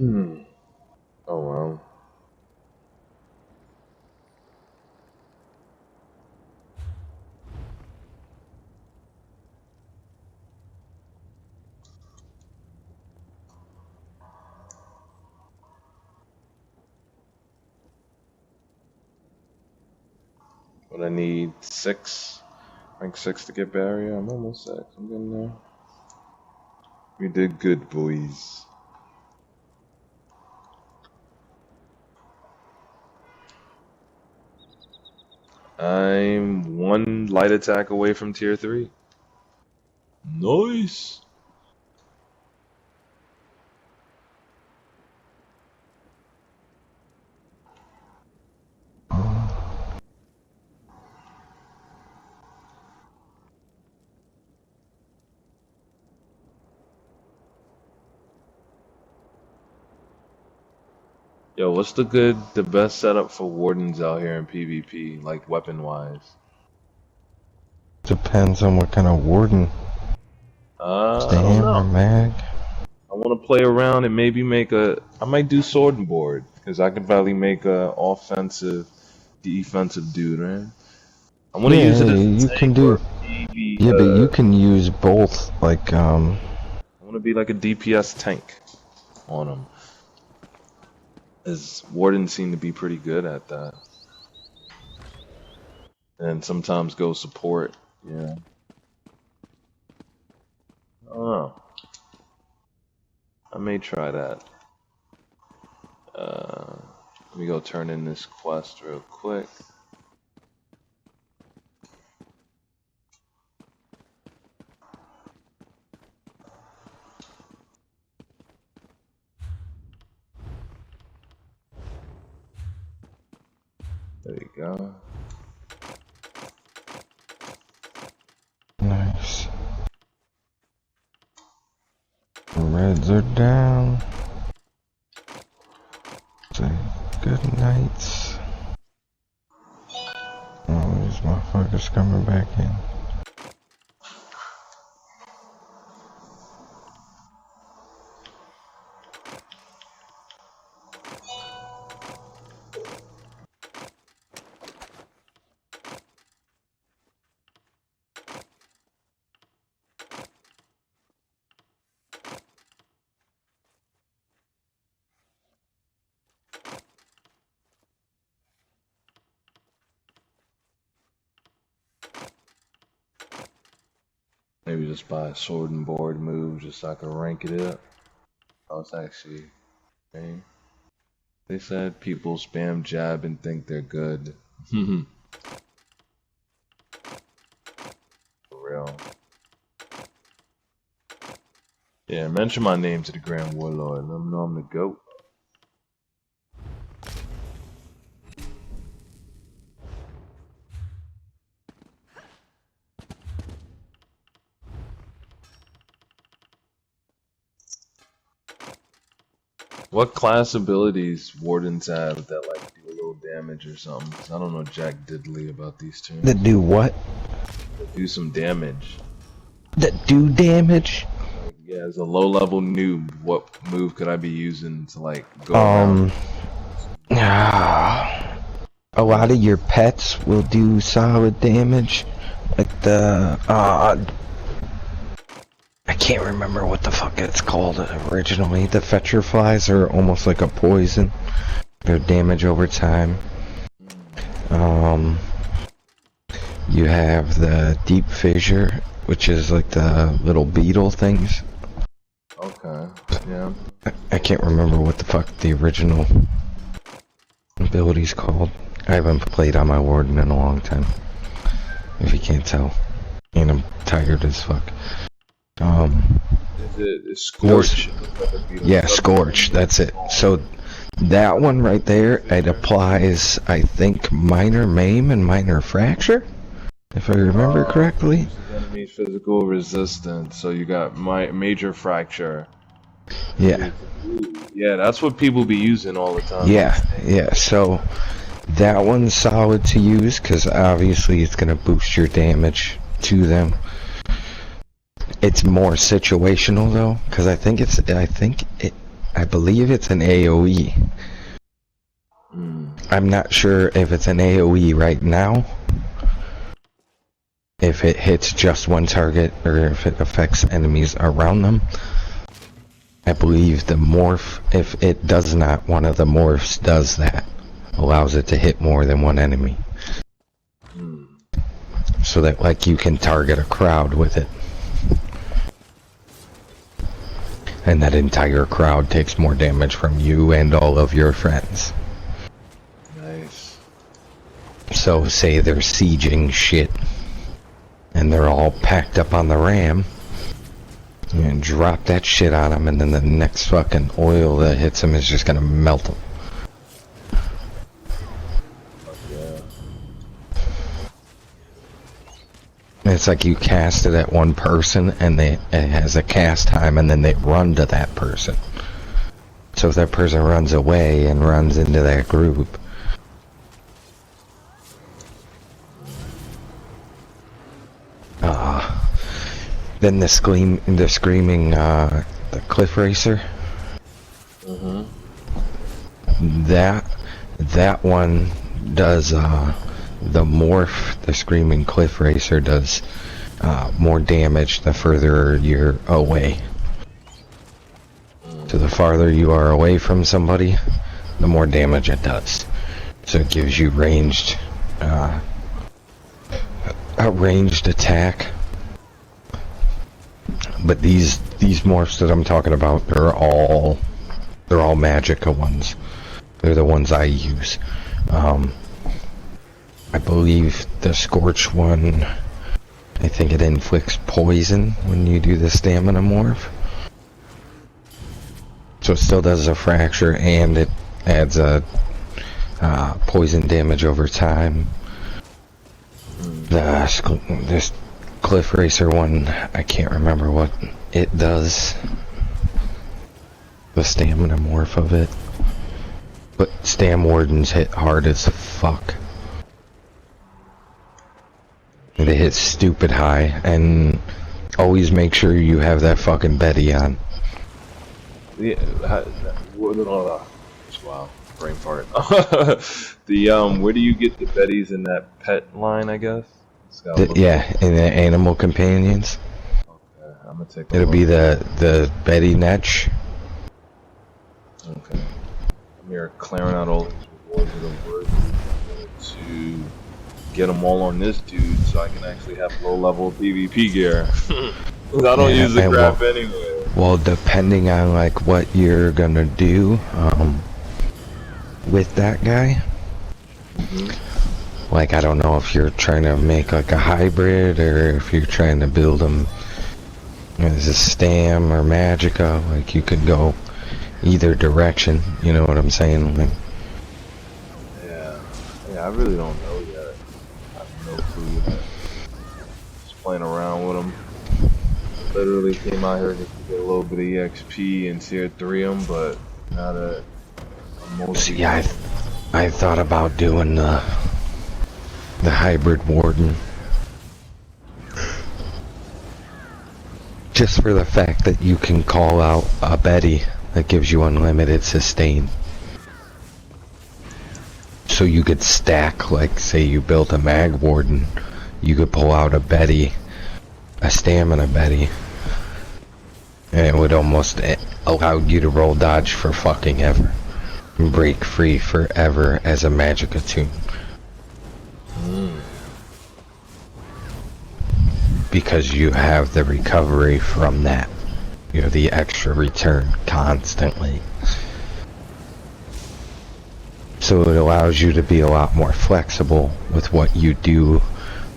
Hmm. Oh well. But I need 6, rank 6 to get barrier. I'm almost 6. I'm getting there. We did good, boys. I'm 1 light attack away from tier 3. Nice. Yo, what's the best setup for wardens out here in PvP, like weapon-wise? Depends on what kind of warden. I don't Stam know. or mag. I want to play around and maybe make I might do sword and board, because I could probably make a offensive, defensive dude, right? I want to use it as a you tank can do. or maybe, Yeah, but you can use both. Like I want to be like a DPS tank on them. As wardens seem to be pretty good at that. And sometimes go support, yeah. I don't know. I may try that. Let me go turn in this quest real quick. There you go. nice. Reds are down. Say good nights. Oh, these motherfuckers coming back in. Maybe just buy a sword and board move just so I can rank it up. Oh, it's actually okay. They said people spam jab and think they're good. For real. Yeah, mention my name to the Grand Warlord. Let them know I'm the GOAT. What class abilities wardens have that like do a little damage or something? 'Cause I don't know jack diddly about these tunes. That do what? That do some damage. That do damage? Like, yeah, as a low-level noob, what move could I be using to like go around? A lot of your pets will do solid damage. Like the I can't remember what the fuck it's called originally. The fetcher flies are almost like a poison. Their damage over time. You have the deep fissure, which is like the little beetle things. Okay, yeah. I can't remember what the fuck the original ability's called. I haven't played on my warden in a long time, if you can't tell. And I'm tired as fuck. Is it Scorch? Yeah, Scorch, that's it. So that one right there, it applies, I think, minor maim and minor fracture, if I remember correctly. Enemy physical resistance, so you got major fracture. Yeah. Yeah, that's what people be using all the time. Yeah, so that one's solid to use, because obviously it's going to boost your damage to them. It's more situational though, because I think I believe it's an AoE. I'm not sure if it's an AoE right now, if it hits just one target, or if it affects enemies around them. I believe the morph, if it does not, one of the morphs does that. Allows it to hit more than one enemy. So that, like, you can target a crowd with it. And that entire crowd takes more damage from you and all of your friends. Nice. So, say they're sieging shit, and they're all packed up on the ram, and drop that shit on them, and then the next fucking oil that hits them is just gonna melt them. Yeah. It's like you cast it at one person, and it has a cast time, and then they run to that person. So if that person runs away and runs into that group, then the screaming, the cliff racer. That one does, the morph, the screaming cliff racer does, more damage the further you're away. So the farther you are away from somebody, the more damage it does. So it gives you ranged, a ranged attack. But these morphs that I'm talking about, they're all Magicka ones. They're the ones I use. I believe the Scorch one, I think it inflicts poison when you do the stamina morph. So it still does a fracture, and it adds a poison damage over time. This Cliff Racer one, I can't remember what it does. The stamina morph of it. But Stam Wardens hit hard as fuck. They hit stupid high, and always make sure you have that fucking Betty on. Yeah, wow, brain fart. Where do you get the Bettys in that pet line, I guess? Yeah, in the animal companions. Okay, I'm gonna take a It'll look. be the Betty Netch. Okay. I'm here clearing out all these rewards that are worth to get them all on this dude so I can actually have low level PvP gear. Because I don't use the crap anyway. Well, depending on like what you're gonna do with that guy. Like, I don't know if you're trying to make like a hybrid, or if you're trying to build them as a Stam or Magicka. Like, you could go either direction, you know what I'm saying? Like, yeah, I really don't know yet. I have no clue yet. Just playing around with them. Literally came out here just to get a little bit of EXP and tier 3 them, but now that I'm mostly... see, I thought about doing the hybrid warden. Just for the fact that you can call out a Betty that gives you unlimited sustain. So you could stack, like, say you built a mag warden, you could pull out a Betty, a stamina Betty, and it would almost allow you to roll dodge for fucking ever. And break free forever as a Magicka toon. Because you have the recovery from that. You have the extra return constantly. So it allows you to be a lot more flexible with what you do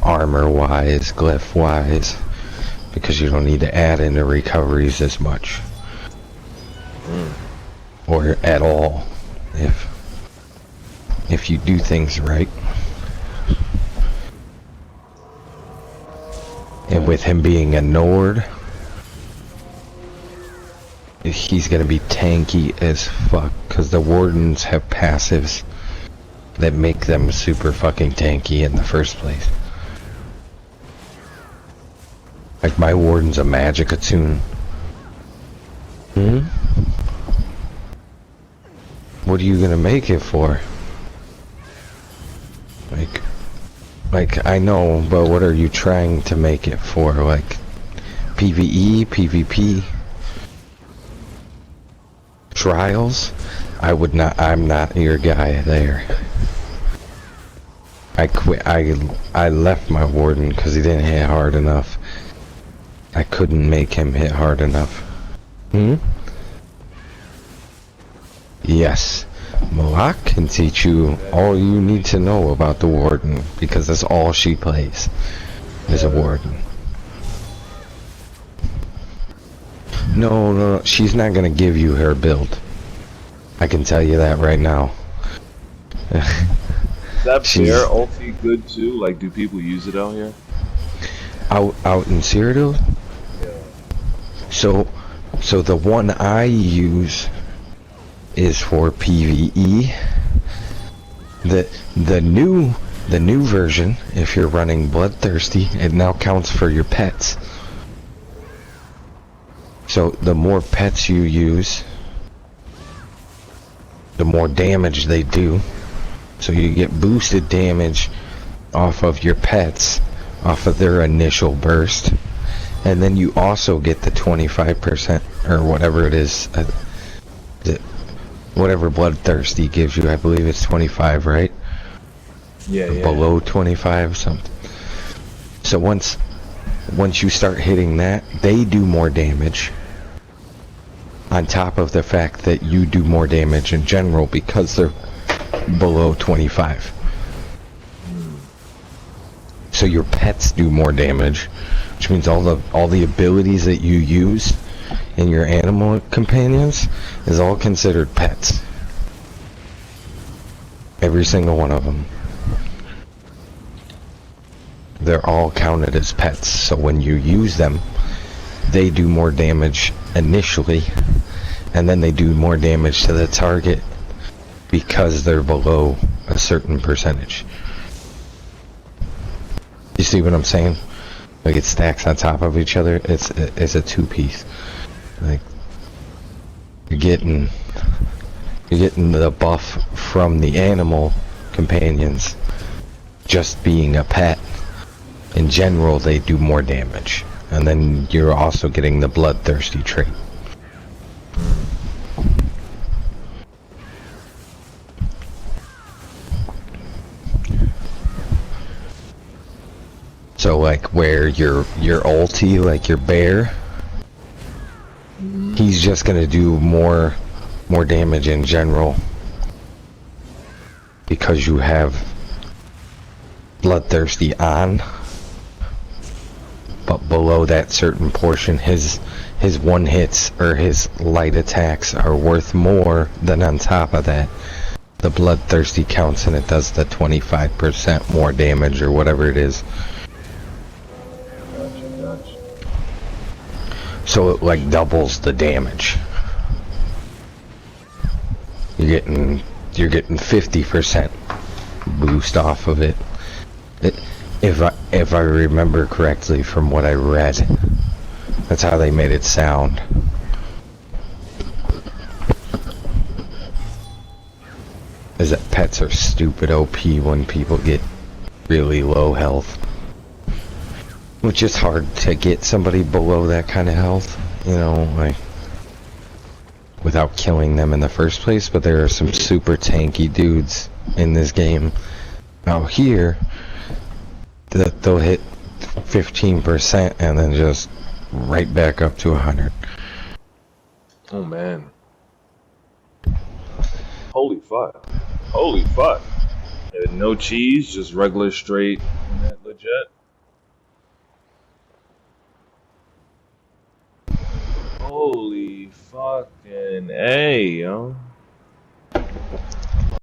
armor-wise, glyph-wise, because you don't need to add in the recoveries as much. Or at all, if you do things right. And with him being a Nord, he's gonna be tanky as fuck, because the Wardens have passives that make them super fucking tanky in the first place. Like, my Warden's a Magicka toon. What are you gonna make it for? Like, I know, but what are you trying to make it for? Like, PvE, PvP? Trials? I'm not your guy there. I quit, I left my warden because he didn't hit hard enough. I couldn't make him hit hard enough. Hmm? Yes. Malak can teach you all you need to know about the warden, because that's all she plays, is a warden. No, she's not gonna give you her build. I can tell you that right now. Is that bear ulti good too? Like, do people use it out here? Out in Cyrodiil? Yeah. So the one I use is for PvE. The new version, if you're running Bloodthirsty, it now counts for your pets. So the more pets you use, the more damage they do. So you get boosted damage off of your pets, off of their initial burst. And then you also get the 25% or whatever it is. Whatever Bloodthirsty gives you, I believe it's 25, right? Yeah, yeah. Below 25, something. So once you start hitting that, they do more damage. On top of the fact that you do more damage in general because they're below 25. So your pets do more damage, which means all the abilities that you use in your animal companions is all considered pets. Every single one of them. They're all counted as pets, so when you use them, they do more damage initially, and then they do more damage to the target because they're below a certain percentage. You see what I'm saying? Like, it stacks on top of each other. It's a two-piece. Like, you're getting the buff from the animal companions just being a pet. In general, they do more damage, and then you're also getting the Bloodthirsty trait. So like where your ulti, like your bear, he's just gonna do more damage in general because you have Bloodthirsty on, but below that certain portion, his one hits or his light attacks are worth more than on top of that. The Bloodthirsty counts and it does the 25% more damage or whatever it is. Gotcha. So it like doubles the damage. You're getting 50% boost off of it. If I remember correctly from what I read, that's how they made it sound. Is that pets are stupid OP when people get really low health. Which is hard to get somebody below that kind of health, you know, like, without killing them in the first place, but there are some super tanky dudes in this game out here that they'll hit 15% and then just right back up to 100. Oh man. Holy fuck. Holy fuck. And no cheese, just regular straight internet legit. Holy fucking A, yo.